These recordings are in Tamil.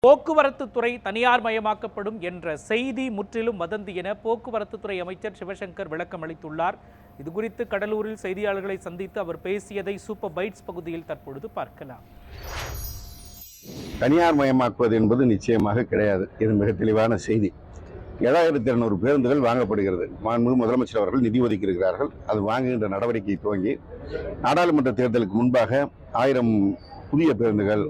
போக்குவரத்து துறை தனியார் மயமாக்கப்படும் என்ற செய்தி முற்றிலும் வதந்தி என போக்குவரத்து துறை அமைச்சர் சிவசங்கர் விளக்கம் அளித்துள்ளார். இதுகுறித்து கடலூரில் செய்தியாளர்களை சந்தித்து அவர் பேசியதை சூப்பர் பைட்ஸ் பகுதியில் தற்பொழுது பார்க்கலாம். தனியார் மயமாக்குவது என்பது நிச்சயமாக கிடையாது. இது மிக தெளிவான செய்தி. 7200 பேருந்துகள் வாங்கப்படுகிறது. மாண்புமிகு முதலமைச்சர் அவர்கள் நிதி ஒதுக்கியிருக்கிறார்கள். அது வாங்குகின்ற நடவடிக்கை துவங்கி நாடாளுமன்ற தேர்தலுக்கு முன்பாக 1000 புதிய பேருந்துகள்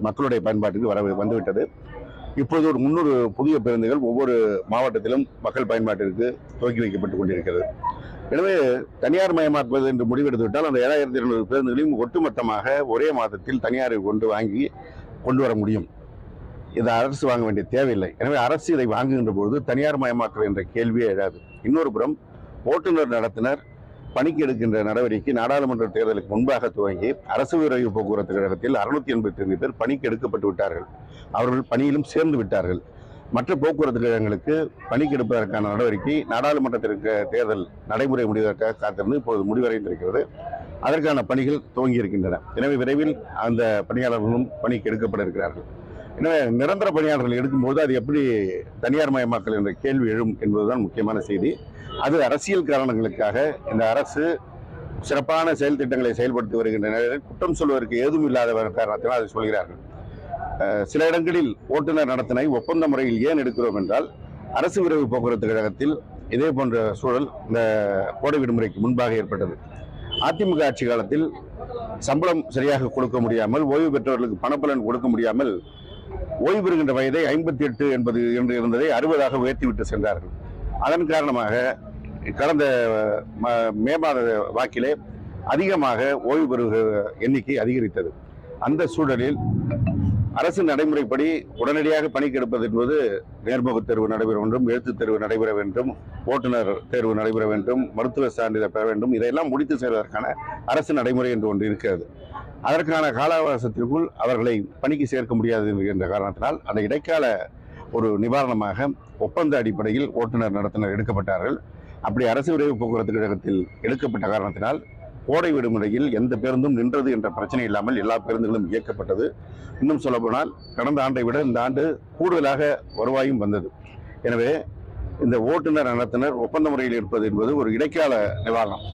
மக்களுடைய பயன்பாட்டுக்கு வந்துவிட்டது. இப்பொழுது ஒரு 300 புதிய பேருந்துகள் ஒவ்வொரு மாவட்டத்திலும் மக்கள் பயன்பாட்டிற்கு துவக்கி வைக்கப்பட்டுக் கொண்டிருக்கிறது. எனவே தனியார் மயமாக்குவது என்று முடிவெடுத்து விட்டால் அந்த 7200 பேருந்துகளையும் ஒட்டுமொத்தமாக ஒரே மாதத்தில் தனியாரை கொண்டு வர முடியும். இதை அரசு வாங்க வேண்டிய தேவையில்லை. எனவே அரசு இதை வாங்குகின்ற பொழுது தனியார் மயமாக்குவது என்ற கேள்வியே எழாது. இன்னொரு புறம் ஓட்டுநர் நடத்துனர் பணிக்கு எடுக்கின்ற நடவடிக்கை நாடாளுமன்ற தேர்தலுக்கு முன்பாக துவங்கி அரசு விரைவு போக்குவரத்து கழகத்தில் 685 பேர் பணிக்கு எடுக்கப்பட்டு விட்டார்கள். அவர்கள் பணியிலும் சேர்ந்து விட்டார்கள். மற்ற போக்குவரத்து கழகங்களுக்கு பணிக்கு எடுப்பதற்கான நடவடிக்கை நாடாளுமன்றத்திற்கு தேர்தல் நடைமுறை முடிவதற்காக காத்திருந்து இப்போது முடிவடைந்திருக்கிறது. அதற்கான பணிகள் துவங்கி இருக்கின்றன. எனவே விரைவில் அந்த பணியாளர்களும் பணிக்கு எடுக்கப்பட இருக்கிறார்கள். எனவே நிரந்தர பணியாளர்கள் எடுக்கும்போது அது எப்படி தனியார் மயமாக்கல் என்ற கேள்வி எழும் என்பதுதான் முக்கியமான செய்தி. அது அரசியல் காரணங்களுக்காக இந்த அரசு சிறப்பான செயல் திட்டங்களை செயல்படுத்தி வருகின்ற நிலையில் குற்றம் சொல்வதற்கு ஏதும் இல்லாத காரணத்தினால் அதை சொல்கிறார்கள். சில இடங்களில் ஓட்டுநர் நடத்தினை ஒப்பந்த முறையில் ஏன் எடுக்கிறோம் என்றால், அரசு விரைவு போக்குவரத்து கழகத்தில் இதே போன்ற சூழல் இந்த கோடை விடுமுறைக்கு முன்பாக ஏற்பட்டது. அதிமுக ஆட்சி காலத்தில் சம்பளம் சரியாக கொடுக்க முடியாமல், ஓய்வு பெற்றவர்களுக்கு பணப்பலன் கொடுக்க முடியாமல் ஓய்வு பெறுகின்ற வயதை 58 என்பது என்று இருந்ததை 60ஆக உயர்த்திவிட்டு சென்றார்கள். அதன் காரணமாக கடந்த மே மாத வாக்கிலே அதிகமாக ஓய்வு பெறுகிற எண்ணிக்கை அதிகரித்தது. அந்த சூழலில் அரசு நடைமுறைப்படி உடனடியாக பணிக்கு எடுப்பது என்பது நேர்முக தேர்வு நடைபெற வேண்டும், எழுத்துத் தேர்வு நடைபெற வேண்டும், ஓட்டுநர் தேர்வு நடைபெற வேண்டும், மருத்துவ சான்றிதழ் பெற வேண்டும். இதையெல்லாம் முடித்து செல்வதற்கான அரசு நடைமுறை என்று ஒன்று இருக்கிறது. அதற்கான கால அவகாசத்திற்குள் அவர்களை பணிக்கு சேர்க்க முடியாது என்ற காரணத்தினால் அந்த இடைக்கால ஒரு நிவாரணமாக ஒப்பந்த அடிப்படையில் ஓட்டுநர் நடத்துனர் எடுக்கப்பட்டார்கள். அப்படி அரசு விரைவு போக்குவரத்து கழகத்தில் எடுக்கப்பட்ட காரணத்தினால் கோடை விடுமுறையில் எந்த பேருந்தும் நின்றது என்ற பிரச்சனை இல்லாமல் எல்லா பேருந்துகளும் இயக்கப்பட்டது. இன்னும் சொல்லப்போனால் கடந்த ஆண்டை விட இந்த ஆண்டு கூடுதலாக வருவாயும் வந்தது. எனவே இந்த ஓட்டுநர் நடத்துனர் ஒப்பந்த முறையில் இருப்பது என்பது ஒரு இடைக்கால நிவாரணம்.